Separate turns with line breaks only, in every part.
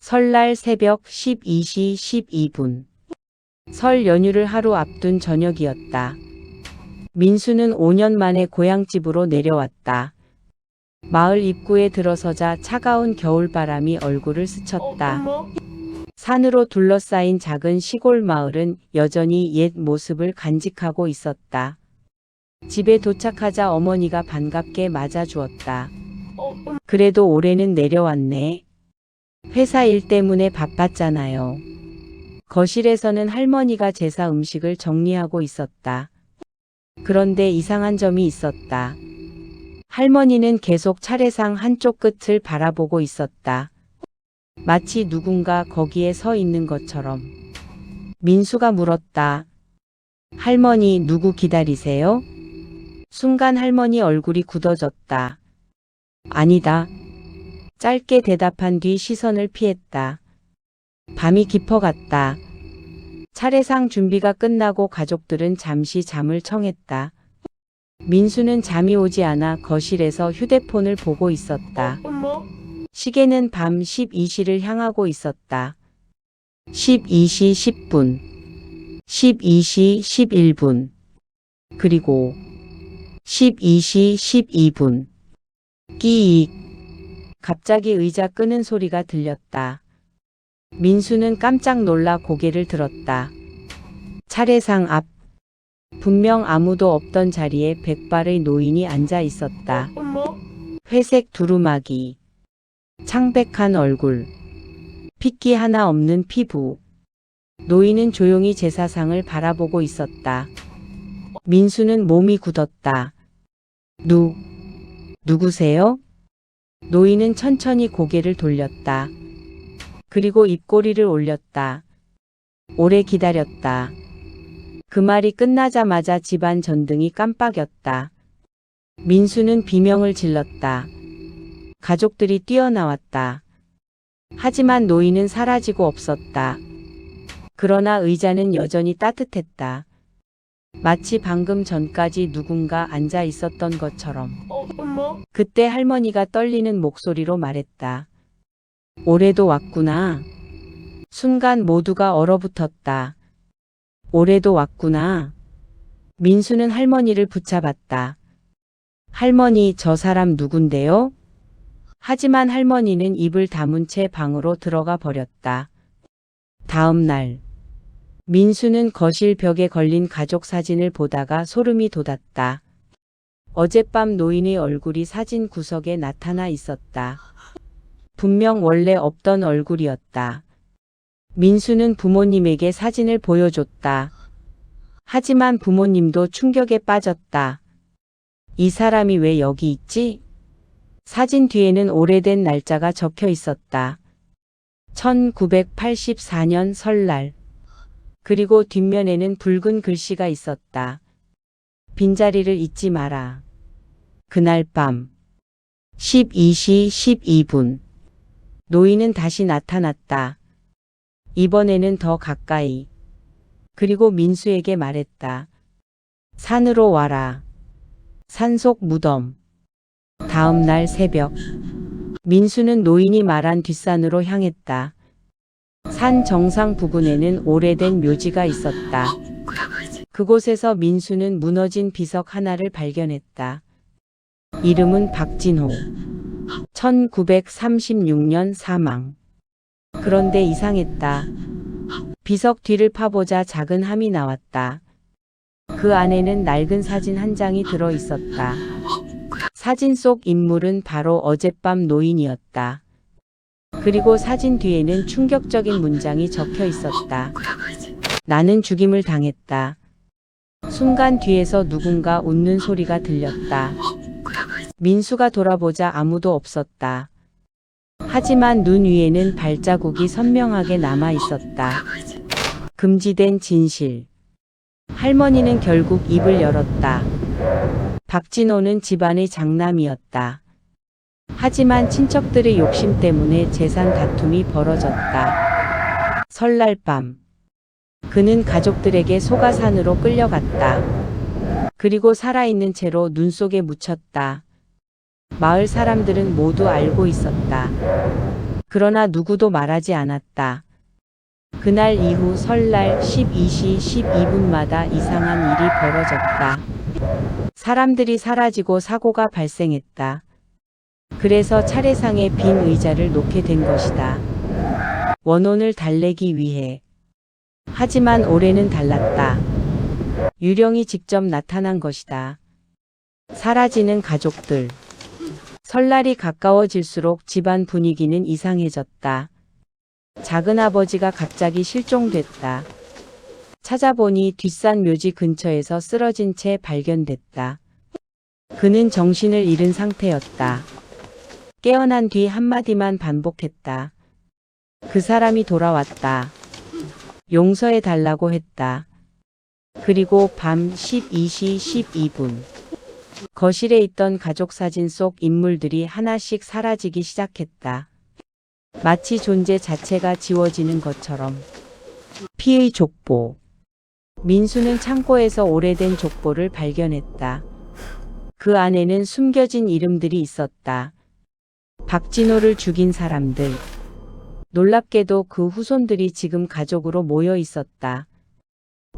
설날 새벽 12시 12분. 설 연휴를 하루 앞둔 저녁이었다. 민수는 5년 만에 고향집으로 내려왔다. 마을 입구에 들어서자 차가운 겨울바람이 얼굴을 스쳤다. 산으로 둘러싸인 작은 시골 마을은 여전히 옛 모습을 간직하고 있었다. 집에 도착하자 어머니가 반갑게 맞아주었다. 그래도 올해는 내려왔네. 회사 일 때문에 바빴잖아요. 거실에서는 할머니가 제사 음식을 정리하고 있었다. 그런데 이상한 점이 있었다. 할머니는 계속 차례상 한쪽 끝을 바라보고 있었다. 마치 누군가 거기에 서 있는 것처럼. 민수가 물었다. 할머니 누구 기다리세요? 순간 할머니 얼굴이 굳어졌다. 아니다. 짧게 대답한 뒤 시선을 피했다. 밤이 깊어갔다. 차례상 준비가 끝나고 가족들은 잠시 잠을 청했다. 민수는 잠이 오지 않아 거실에서 휴대폰을 보고 있었다. 시계는 밤 12시를 향하고 있었다. 12시 10분, 12시 11분, 그리고 12시 12분. 끼익. 갑자기 의자 끄는 소리가 들렸다. 민수는 깜짝 놀라 고개를 들었다. 차례상 앞. 분명 아무도 없던 자리에 백발의 노인이 앉아 있었다. 회색 두루마기. 창백한 얼굴. 핏기 하나 없는 피부. 노인은 조용히 제사상을 바라보고 있었다. 민수는 몸이 굳었다. 누구세요? 노인은 천천히 고개를 돌렸다. 그리고 입꼬리를 올렸다. 오래 기다렸다. 그 말이 끝나자마자 집안 전등이 깜빡였다. 민수는 비명을 질렀다. 가족들이 뛰어나왔다. 하지만 노인은 사라지고 없었다. 그러나 의자는 여전히 따뜻했다. 마치 방금 전까지 누군가 앉아 있었던 것처럼. 그때 할머니가 떨리는 목소리로 말했다. 올해도 왔구나. 순간 모두가 얼어붙었다. 올해도 왔구나. 민수는 할머니를 붙잡았다. 할머니, 저 사람 누군데요? 하지만 할머니는 입을 다문 채 방으로 들어가 버렸다. 다음 날. 민수는 거실 벽에 걸린 가족 사진을 보다가 소름이 돋았다. 어젯밤 노인의 얼굴이 사진 구석에 나타나 있었다. 분명 원래 없던 얼굴이었다. 민수는 부모님에게 사진을 보여줬다. 하지만 부모님도 충격에 빠졌다. 이 사람이 왜 여기 있지? 사진 뒤에는 오래된 날짜가 적혀 있었다. 1984년 설날. 그리고 뒷면에는 붉은 글씨가 있었다. 빈자리를 잊지 마라. 그날 밤 12시 12분. 노인은 다시 나타났다. 이번에는 더 가까이. 그리고 민수에게 말했다. 산으로 와라. 산속 무덤. 다음 날 새벽. 민수는 노인이 말한 뒷산으로 향했다. 산 정상 부근에는 오래된 묘지가 있었다. 그곳에서 민수는 무너진 비석 하나를 발견했다. 이름은 박진호. 1936년 사망. 그런데 이상했다. 비석 뒤를 파보자 작은 함이 나왔다. 그 안에는 낡은 사진 한 장이 들어 있었다. 사진 속 인물은 바로 어젯밤 노인이었다. 그리고 사진 뒤에는 충격적인 문장이 적혀 있었다. 나는 죽임을 당했다. 순간 뒤에서 누군가 웃는 소리가 들렸다. 민수가 돌아보자 아무도 없었다. 하지만 눈 위에는 발자국이 선명하게 남아 있었다. 금지된 진실. 할머니는 결국 입을 열었다. 박진호는 집안의 장남이었다. 하지만 친척들의 욕심 때문에 재산 다툼이 벌어졌다. 설날 밤. 그는 가족들에게 소가산으로 끌려갔다. 그리고 살아있는 채로 눈 속에 묻혔다. 마을 사람들은 모두 알고 있었다. 그러나 누구도 말하지 않았다. 그날 이후 설날 12시 12분마다 이상한 일이 벌어졌다. 사람들이 사라지고 사고가 발생했다. 그래서 차례상에 빈 의자를 놓게 된 것이다. 원혼을 달래기 위해. 하지만 올해는 달랐다. 유령이 직접 나타난 것이다. 사라지는 가족들. 설날이 가까워질수록 집안 분위기는 이상해졌다. 작은아버지가 갑자기 실종됐다. 찾아보니 뒷산 묘지 근처에서 쓰러진 채 발견됐다. 그는 정신을 잃은 상태였다. 깨어난 뒤 한마디만 반복했다. 그 사람이 돌아왔다. 용서해 달라고 했다. 그리고 밤 12시 12분. 거실에 있던 가족 사진 속 인물들이 하나씩 사라지기 시작했다. 마치 존재 자체가 지워지는 것처럼. 피의 족보. 민수는 창고에서 오래된 족보를 발견했다. 그 안에는 숨겨진 이름들이 있었다. 박진호를 죽인 사람들. 놀랍게도 그 후손들이 지금 가족으로 모여 있었다.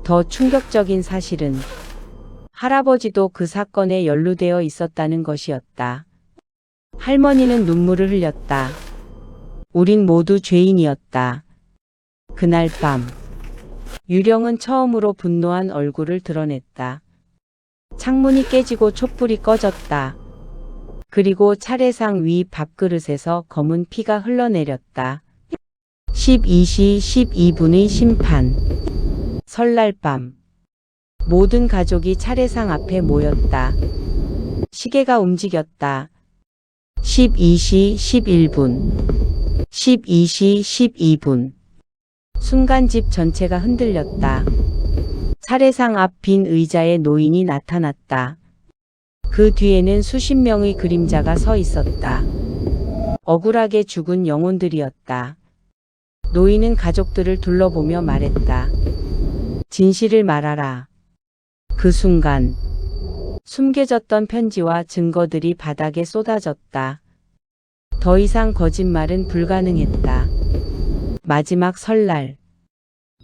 더 충격적인 사실은 할아버지도 그 사건에 연루되어 있었다는 것이었다. 할머니는 눈물을 흘렸다. 우린 모두 죄인이었다. 그날 밤 유령은 처음으로 분노한 얼굴을 드러냈다. 창문이 깨지고 촛불이 꺼졌다. 그리고 차례상 위 밥그릇에서 검은 피가 흘러내렸다. 12시 12분의 심판. 설날 밤. 모든 가족이 차례상 앞에 모였다. 시계가 움직였다. 12시 11분. 12시 12분. 순간 집 전체가 흔들렸다. 차례상 앞 빈 의자에 노인이 나타났다. 그 뒤에는 수십 명의 그림자가 서 있었다. 억울하게 죽은 영혼들이었다. 노인은 가족들을 둘러보며 말했다. 진실을 말하라. 그 순간 숨겨졌던 편지와 증거들이 바닥에 쏟아졌다. 더 이상 거짓말은 불가능했다. 마지막 설날.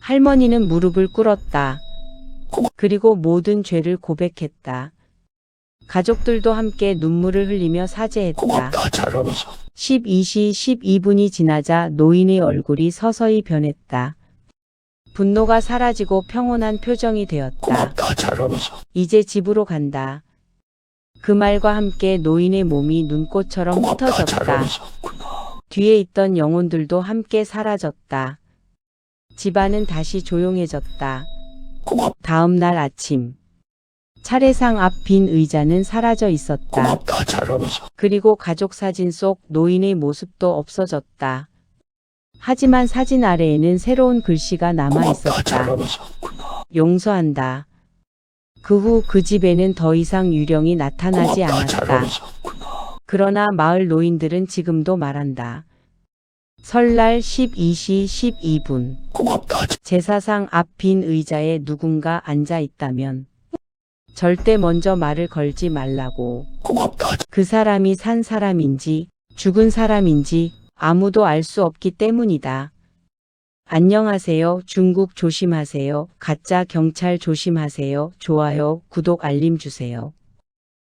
할머니는 무릎을 꿇었다. 그리고 모든 죄를 고백했다. 가족들도 함께 눈물을 흘리며 사죄했다.
고맙다, 잘하면서.
12시 12분이 지나자 노인의 얼굴이 서서히 변했다. 분노가 사라지고 평온한 표정이 되었다.
고맙다, 잘하면서.
이제 집으로 간다. 그 말과 함께 노인의 몸이 눈꽃처럼
고맙다,
흩어졌다.
잘하면서.
뒤에 있던 영혼들도 함께 사라졌다. 집안은 다시 조용해졌다. 다음 날 아침. 차례상 앞 빈 의자는 사라져 있었다.
고맙다, 잘하면서.
그리고 가족 사진 속 노인의 모습도 없어졌다. 하지만 사진 아래에는 새로운 글씨가 남아
고맙다,
있었다.
잘하면서.
용서한다. 그 후 그 집에는 더 이상 유령이 나타나지
고맙다,
않았다.
잘하면서.
그러나 마을 노인들은 지금도 말한다. 설날 12시 12분.
고맙다,
제사상 앞 빈 의자에 누군가 앉아 있다면 절대 먼저 말을 걸지 말라고.
고맙다.
그 사람이 산 사람인지 죽은 사람인지 아무도 알 수 없기 때문이다. 안녕하세요. 중국 조심하세요. 가짜 경찰 조심하세요. 좋아요, 구독, 알림 주세요.